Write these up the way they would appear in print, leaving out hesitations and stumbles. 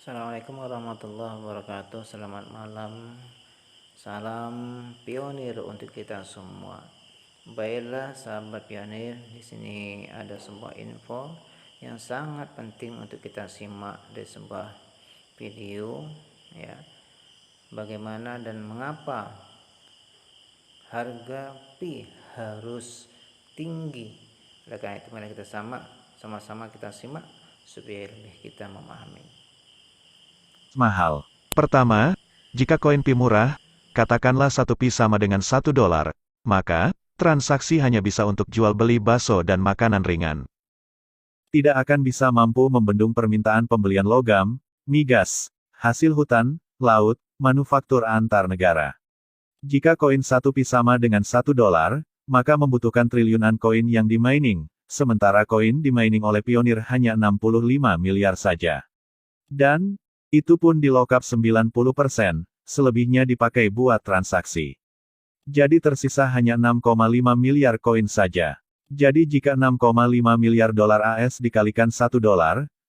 Assalamualaikum warahmatullahi wabarakatuh. Selamat malam. Salam pionir untuk kita semua. Baiklah sahabat pionir, di sini ada sebuah info yang sangat penting untuk kita simak di sebuah video ya. Bagaimana dan mengapa harga pi harus tinggi. Oleh karena itu mari kita sama-sama kita simak supaya lebih kita memahami. Mahal. Pertama, jika koin Pi murah, katakanlah 1 Pi sama dengan $1, maka, transaksi hanya bisa untuk jual beli bakso dan makanan ringan. Tidak akan bisa mampu membendung permintaan pembelian logam, migas, hasil hutan, laut, manufaktur antar negara. Jika koin 1 Pi sama dengan $1, maka membutuhkan triliunan koin yang di-mining, sementara koin di-mining oleh pionir hanya 65 miliar saja. Dan, itu pun di lockup 90%, selebihnya dipakai buat transaksi. Jadi tersisa hanya 6,5 miliar koin saja. Jadi jika 6,5 miliar dolar AS dikalikan $1,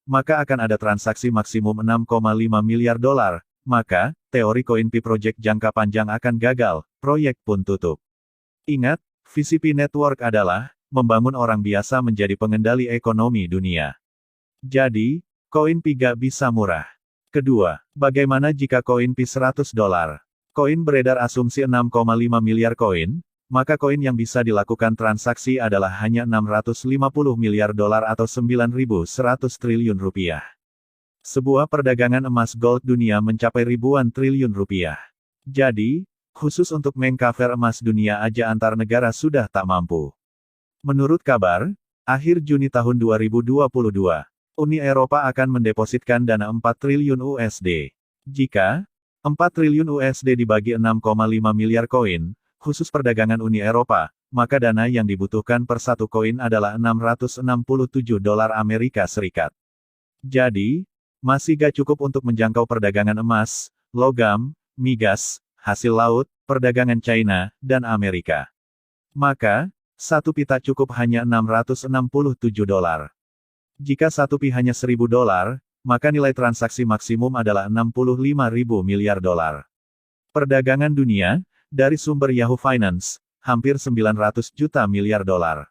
maka akan ada transaksi maksimum 6,5 miliar dolar, maka, teori koin Pi Project jangka panjang akan gagal, proyek pun tutup. Ingat, visi Pi Network adalah, membangun orang biasa menjadi pengendali ekonomi dunia. Jadi, koin Pi gak bisa murah. Kedua, bagaimana jika koin Pi $100? Koin beredar asumsi 6,5 miliar koin, maka koin yang bisa dilakukan transaksi adalah hanya 650 miliar dolar atau 9.100 triliun rupiah. Sebuah perdagangan emas gold dunia mencapai ribuan triliun rupiah. Jadi, khusus untuk mengcover emas dunia aja antar negara sudah tak mampu. Menurut kabar, akhir Juni tahun 2022, Uni Eropa akan mendepositkan dana 4 triliun USD. Jika 4 triliun USD dibagi 6,5 miliar koin, khusus perdagangan Uni Eropa, maka dana yang dibutuhkan per satu koin adalah $667 Amerika Serikat. Jadi, masih gak cukup untuk menjangkau perdagangan emas, logam, migas, hasil laut, perdagangan China, dan Amerika. Maka, satu Pi tak cukup hanya $667. Jika 1 Pi hanya $1.000, maka nilai transaksi maksimum adalah 65.000 miliar dolar. Perdagangan dunia, dari sumber Yahoo Finance, hampir 900 juta miliar dolar.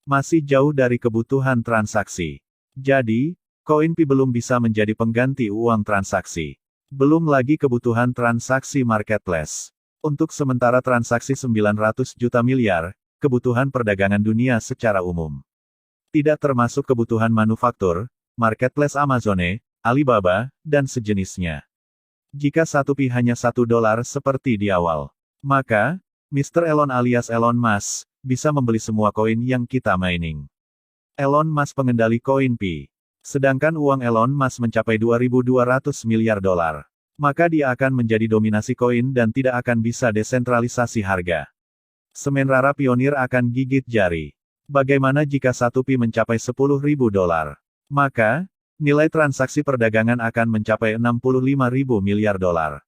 Masih jauh dari kebutuhan transaksi. Jadi, koin Pi belum bisa menjadi pengganti uang transaksi. Belum lagi kebutuhan transaksi marketplace. Untuk sementara transaksi 900 juta miliar, kebutuhan perdagangan dunia secara umum. Tidak termasuk kebutuhan manufaktur, marketplace Amazon, Alibaba, dan sejenisnya. Jika 1 Pi hanya $1 seperti di awal, maka, Mr. Elon alias Elon Musk, bisa membeli semua koin yang kita mining. Elon Musk pengendali koin Pi. Sedangkan uang Elon Musk mencapai 2.200 miliar dolar. Maka dia akan menjadi dominasi koin dan tidak akan bisa desentralisasi harga. Sementara pionir akan gigit jari. Bagaimana jika 1 Pi mencapai $10.000? Maka, nilai transaksi perdagangan akan mencapai 65.000 miliar dolar.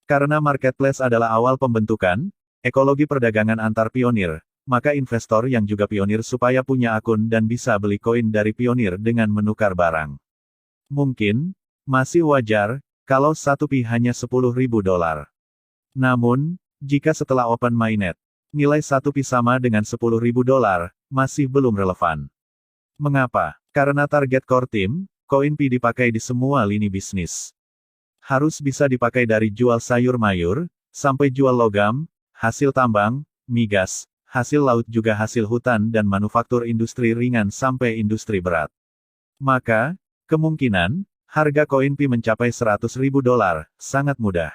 Karena marketplace adalah awal pembentukan ekologi perdagangan antar pionir, maka investor yang juga pionir supaya punya akun dan bisa beli koin dari pionir dengan menukar barang. Mungkin, masih wajar, kalau 1 Pi hanya $10.000. Namun, jika setelah open mainnet, nilai 1 Pi sama dengan $10.000, masih belum relevan. Mengapa? Karena target core team, koin Pi dipakai di semua lini bisnis. Harus bisa dipakai dari jual sayur mayur, sampai jual logam, hasil tambang, migas, hasil laut juga hasil hutan dan manufaktur industri ringan sampai industri berat. Maka, kemungkinan, harga koin Pi mencapai $100.000, sangat mudah.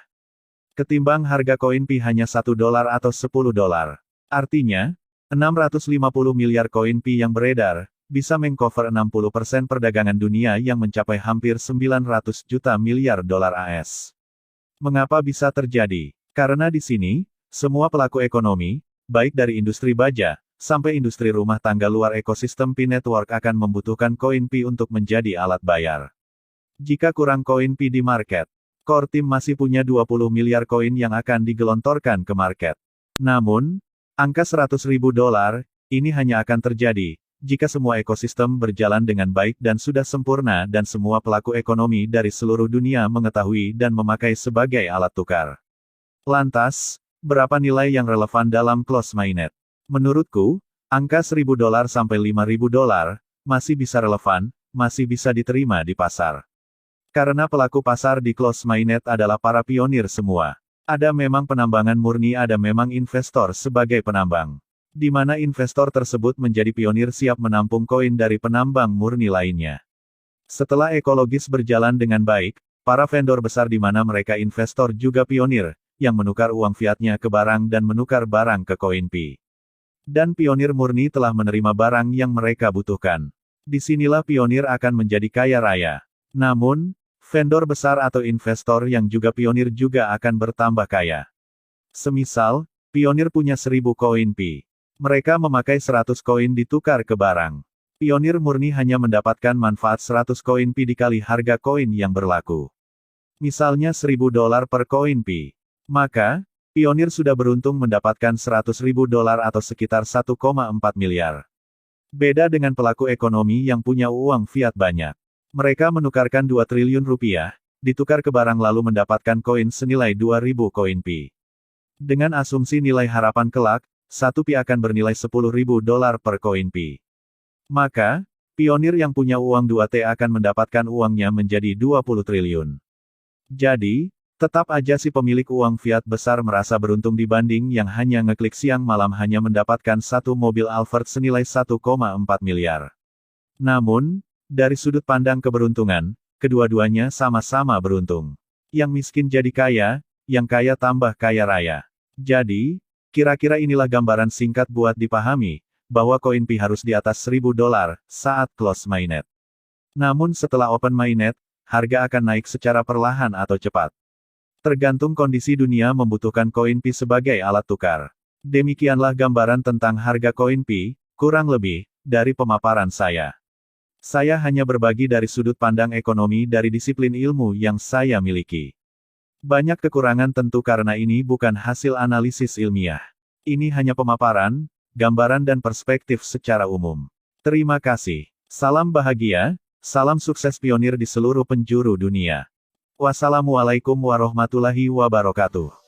Ketimbang harga koin Pi hanya $1 atau $10. Artinya, 650 miliar koin Pi yang beredar, bisa mengcover 60% perdagangan dunia yang mencapai hampir 900 juta miliar dolar AS. Mengapa bisa terjadi? Karena di sini, semua pelaku ekonomi, baik dari industri baja, sampai industri rumah tangga luar ekosistem Pi Network akan membutuhkan koin Pi untuk menjadi alat bayar. Jika kurang koin Pi di market, core team masih punya 20 miliar koin yang akan digelontorkan ke market. Namun, angka $100.000, ini hanya akan terjadi, Jika semua ekosistem berjalan dengan baik dan sudah sempurna dan semua pelaku ekonomi dari seluruh dunia mengetahui dan memakai sebagai alat tukar. Lantas, berapa nilai yang relevan dalam close mainnet? Menurutku, angka $1.000 sampai $5.000 masih bisa relevan, masih bisa diterima di pasar. Karena pelaku pasar di close mainnet adalah para pionir semua. Ada memang penambangan murni, ada memang investor sebagai penambang. Di mana investor tersebut menjadi pionir siap menampung koin dari penambang murni lainnya. Setelah ekologis berjalan dengan baik, para vendor besar di mana mereka investor juga pionir, yang menukar uang fiatnya ke barang dan menukar barang ke koin Pi. Dan pionir murni telah menerima barang yang mereka butuhkan. Disinilah pionir akan menjadi kaya raya. Namun, vendor besar atau investor yang juga pionir juga akan bertambah kaya. Semisal, pionir punya 1000 koin Pi. Mereka memakai 100 koin ditukar ke barang. Pionir murni hanya mendapatkan manfaat 100 koin Pi dikali harga koin yang berlaku. Misalnya $1.000 per koin Pi. Maka, pionir sudah beruntung mendapatkan $100.000 atau sekitar 1,4 miliar. Beda dengan pelaku ekonomi yang punya uang fiat banyak. Mereka menukarkan 2 triliun rupiah, ditukar ke barang lalu mendapatkan koin senilai 2.000 koin Pi. Dengan asumsi nilai harapan kelak, 1 Pi akan bernilai $10.000 per koin Pi. Maka, pionir yang punya uang 2T akan mendapatkan uangnya menjadi 20 triliun. Jadi, tetap aja si pemilik uang fiat besar merasa beruntung dibanding yang hanya ngeklik siang malam hanya mendapatkan satu mobil Alphard senilai 1,4 miliar. Namun, dari sudut pandang keberuntungan, kedua-duanya sama-sama beruntung. Yang miskin jadi kaya, yang kaya tambah kaya raya. Jadi, kira-kira inilah gambaran singkat buat dipahami, bahwa koin Pi harus di atas $1.000 saat close mainnet. Namun setelah open mainnet, harga akan naik secara perlahan atau cepat. Tergantung kondisi dunia membutuhkan koin Pi sebagai alat tukar. Demikianlah gambaran tentang harga koin Pi, kurang lebih, dari pemaparan saya. Saya hanya berbagi dari sudut pandang ekonomi dari disiplin ilmu yang saya miliki. Banyak kekurangan tentu karena ini bukan hasil analisis ilmiah. Ini hanya pemaparan, gambaran dan perspektif secara umum. Terima kasih. Salam bahagia, salam sukses pionir di seluruh penjuru dunia. Wassalamualaikum warahmatullahi wabarakatuh.